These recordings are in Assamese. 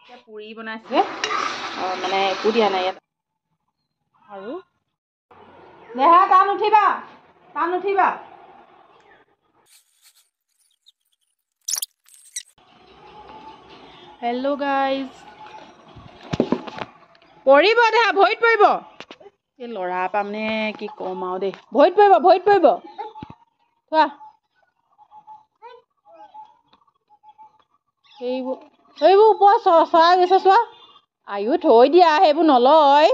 পুৰি বনাইছে মানে একো দিয়া নাই ইয়াত আৰু নেহা টান উঠিবা হেল্ল' গাইজ পৰিব দেহা ভৰিত পৰিব এই ল'ৰা পামনে কি ক'ম আৰু দেই ভৰিত পৰিব থোৱা সেইবোৰ ওপৰত চৰাই গৈছে চোৱা আয়ো থৈ দিয়া সেইবোৰ নলয়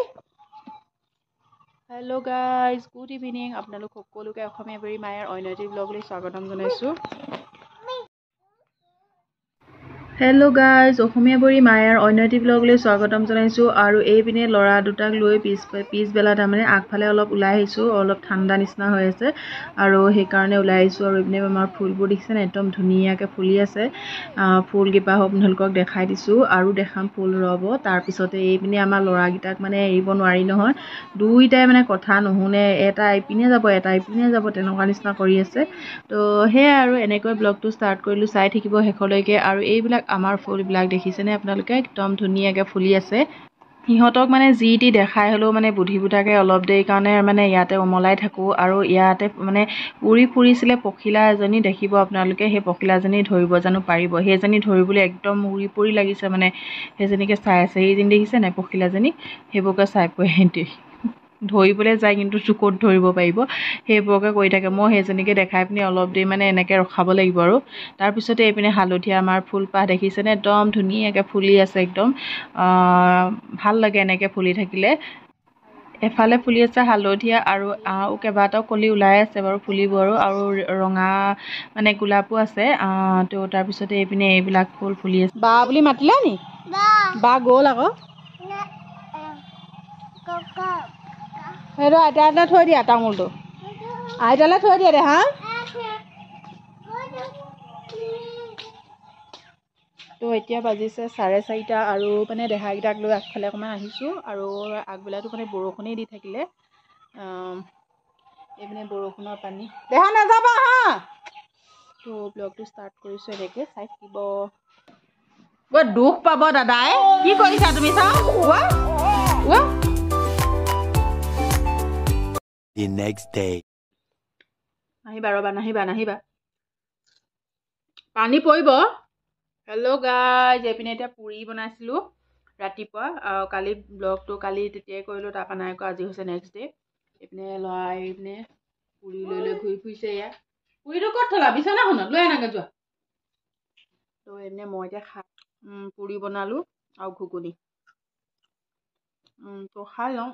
হেল্ল' গাইজ গুড ইভিনিং আপোনালোক সকলোকে অসমীয়া বেৰী মায়াৰ অন্য ব্লগলৈ স্বাগতম জনাইছোঁ হেল্ল' গাইজ অসমীয়া বৰী মায়াৰ অন্য ব্লগলৈ স্বাগতম জনাইছোঁ আৰু এইপিনে ল'ৰা দুটাক লৈ পিছবেলা তাৰমানে আগফালে অলপ ওলাই আহিছোঁ অলপ ঠাণ্ডা নিচিনা হৈ আছে আৰু সেইকাৰণে ওলাই আহিছোঁ আৰু এইপিনে আমাৰ ফুলবোৰ দেখিছেনে একদম ধুনীয়াকৈ ফুলি আছে ফুলকেইপাহ আপোনালোকক দেখাই দিছোঁ আৰু দেখাম ফুল ৰ'ব তাৰপিছতে এইপিনে আমাৰ ল'ৰাকেইটাক মানে এৰিব নোৱাৰি নহয় দুইটাই মানে কথা নুশুনে এটা ইপিনে যাব তেনেকুৱা নিচিনা কৰি আছে তো সেয়াই আৰু এনেকৈ ব্লগটো ষ্টাৰ্ট কৰিলোঁ চাই থাকিব শেষলৈকে আৰু এইবিলাক আমাৰ ফুলবিলাক দেখিছেনে আপোনালোকে একদম ধুনীয়াকৈ ফুলি আছে সিহঁতক মানে যি টি দেখাই হ'লেও মানে বুদ্ধিবোধাকৈ অলপ দেৰি কাৰণে মানে ইয়াতে উমলাই থাকোঁ আৰু ইয়াতে মানে উৰি ফুৰিছিলে পখিলা এজনী দেখিব আপোনালোকে সেই পখিলাজনী ধৰিব জানো পাৰিব সেইজনী ধৰিবলৈ একদম উৰি পৰি লাগিছে মানে সেইজনীকে চাই আছে সেইজনী দেখিছে নাই পখিলাজনী সেইবোৰকে চাই পৰি সিহঁতি ধৰিবলৈ যায় কিন্তু ক'ত ধৰিব পাৰিব সেইবোৰকে কৰি থাকে মই সেইজনীকে দেখাই পিনি অলপ দেৰি মানে এনেকৈ ৰখাব লাগিব আৰু তাৰপিছতে এইপিনে হালধীয়া আমাৰ ফুলপাহ দেখিছেনে একদম ধুনীয়াকৈ ফুলি আছে একদম ভাল লাগে এনেকৈ ফুলি থাকিলে এফালে ফুলি আছে হালধীয়া আৰু কেইবাটাও কলি ওলাই আছে বাৰু ফুলিবোৰ আৰু ৰঙা মানে গোলাপো আছে তো তাৰপিছতে এইপিনে এইবিলাক ফুল ফুলি আছে বা বুলি মাতিলে নি বা গ'ল আকৌ সেইটো আইতালৈ থৈ দিয়া তামোলটো আইতালৈ থৈ দিয়া দে হা তো এতিয়া বাজিছে 4:30 আৰু মানে দেহাকেইটাক লৈ আগফালে অকণমান আহিছোঁ আৰু আগবেলাটো মানে বৰষুণেই দি থাকিলে এইপিনে বৰষুণৰ পানী দেহা নাযাবা হা তো ব্লগটো ষ্টাৰ্ট কৰিছোঁ এনেকৈ চাই থাকিব বৰ দুখ পাব দাদাই কি কৰিছা তুমি চাওঁ The next day. নাহিবা ৰ'বা নাহিবা পানী পৰিব হেল্ল' গাইজ এইপিনে এতিয়া পুৰি বনাইছিলোঁ ৰাতিপুৱা কালি ব্লগটো কালি তেতিয়াই কৰিলোঁ তাৰপৰা নাই কৰা আজি হৈছে নেক্সট ডে এইপিনে ল'ৰা এইপিনে পুৰি লৈ ঘূৰি ফুৰিছে এয়া পুৰিটো ক'ত থলা বিচনাখনত লৈ আনাগৈ যোৱা তো এনে মই এতিয়া পুৰি বনালোঁ আৰু ঘুগুনি তো খাই লওঁ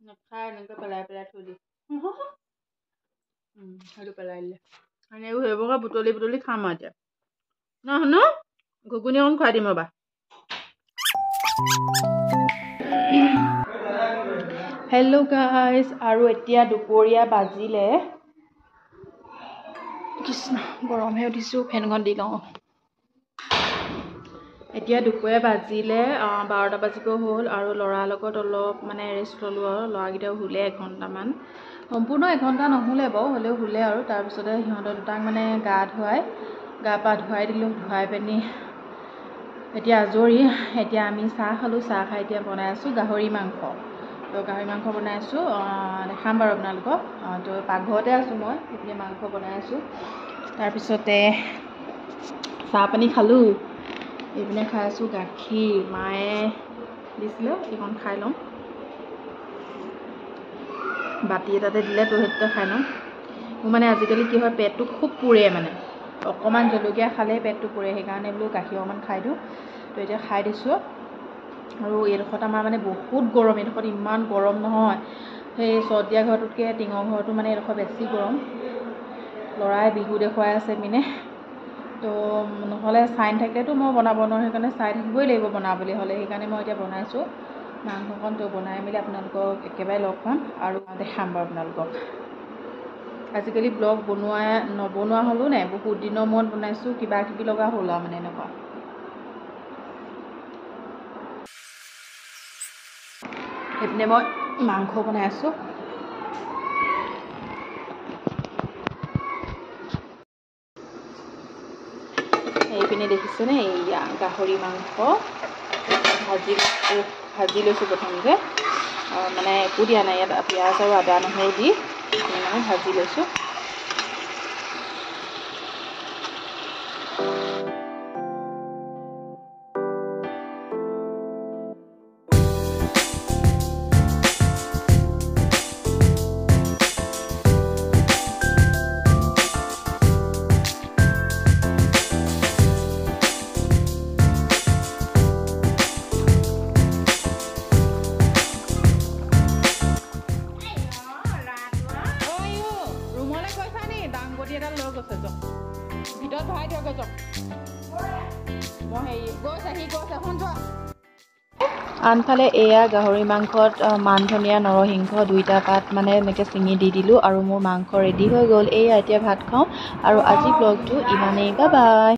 নাখাই এনেকৈ পেলাই থৈ দি সেইটো পেলাই দিলে মানে এইবোৰ সেইবোৰকে বুটলি খাম আৰু এতিয়া ন ঘুগুনি অকণ খুৱাই দিম ৰ'বা হেল্ল' গাইজ আৰু এতিয়া দুপৰীয়া বাজিলে কৃষ্ণ গৰমহে উঠিছোঁ ফেনখন দি লওঁ এতিয়া দুপৰীয়া বাজিলে 12টা বাজিব হ'ল আৰু ল'ৰাৰ লগত অলপ মানে ৰেষ্ট ল'লোঁ আৰু ল'ৰাকেইটাও শুলে এঘণ্টামান সম্পূৰ্ণ এঘণ্টা নহ'লে বাৰু হ'লেও শুলে আৰু তাৰপিছতে সিহঁতৰ দুটাক মানে গা পা ধুৱাই দিলোঁ ধুৱাই পিনি এতিয়া আজৰি এতিয়া আমি চাহ খালোঁ চাহ খাই এতিয়া বনাই আছোঁ গাহৰি মাংস তো গাহৰি মাংস বনাই আছোঁ দেখাম বাৰু আপোনালোকক তো পাকঘৰতে আছোঁ মই এতিয়া মাংস বনাই আছোঁ তাৰপিছতে চাহ পানী খালোঁ এইপিনে খাই আছোঁ গাখীৰ মায়ে দিছিলে এইখন খাই লওঁ বাতি এটাতে দিলে তো সেইটোতে খাই লওঁ মোৰ মানে আজিকালি কি হয় পেটটো খুব পুৰে মানে অকণমান জলকীয়া খালেই পেটটো পুৰে সেইকাৰণে বোলো গাখীৰ অকণমান খাই দিওঁ তো এতিয়া খাই দিছোঁ আৰু এইডোখৰত আমাৰ মানে বহুত গৰম এইডোখৰত ইমান গৰম নহয় সেই চৰ্দিয়া ঘৰটোতকৈ টিঙৰ ঘৰটো মানে এইডোখৰ বেছি গৰম ল'ৰাই বিহু দেখুৱাই আছে পিনে তো নহ'লে চাইন থাকিলেতো মই বনাব নোৱাৰোঁ সেইকাৰণে চাই থাকিবই লাগিব বনাবলৈ হ'লে সেইকাৰণে মই এতিয়া বনাইছোঁ মাংসকণ তো বনাই মেলি আপোনালোকক একেবাৰে লগ পাম আৰু দেখাম বাৰু আপোনালোকক আজিকালি ব্লগ নবনোৱা হ'লো নাই বহুত দিনৰ মূৰত বনাইছোঁ কিবা কিবি লগা হ'ল আৰু মানে এনেকুৱা সেইপিনে মই মাংস বনাই আছোঁ এইপিনে দেখিছেনে এইয়া গাহৰি মাংস ভাজি লৈছোঁ প্ৰথমতে মানে একো দিয়া নাই ইয়াত পিঁয়াজ আৰু আদা নহৰু দি মানে ভাজি লৈছোঁ আনফালে এয়া গাহৰি মাংসত মান ধনিয়া নৰসিংহ 2টা পাত মানে এনেকৈ চিঙি দি দিলোঁ আৰু মোৰ মাংস ৰেডি হৈ গ'ল এয়া এতিয়া ভাত খাওঁ আৰু আজি ব্লগটো ইমানেই বাই বাই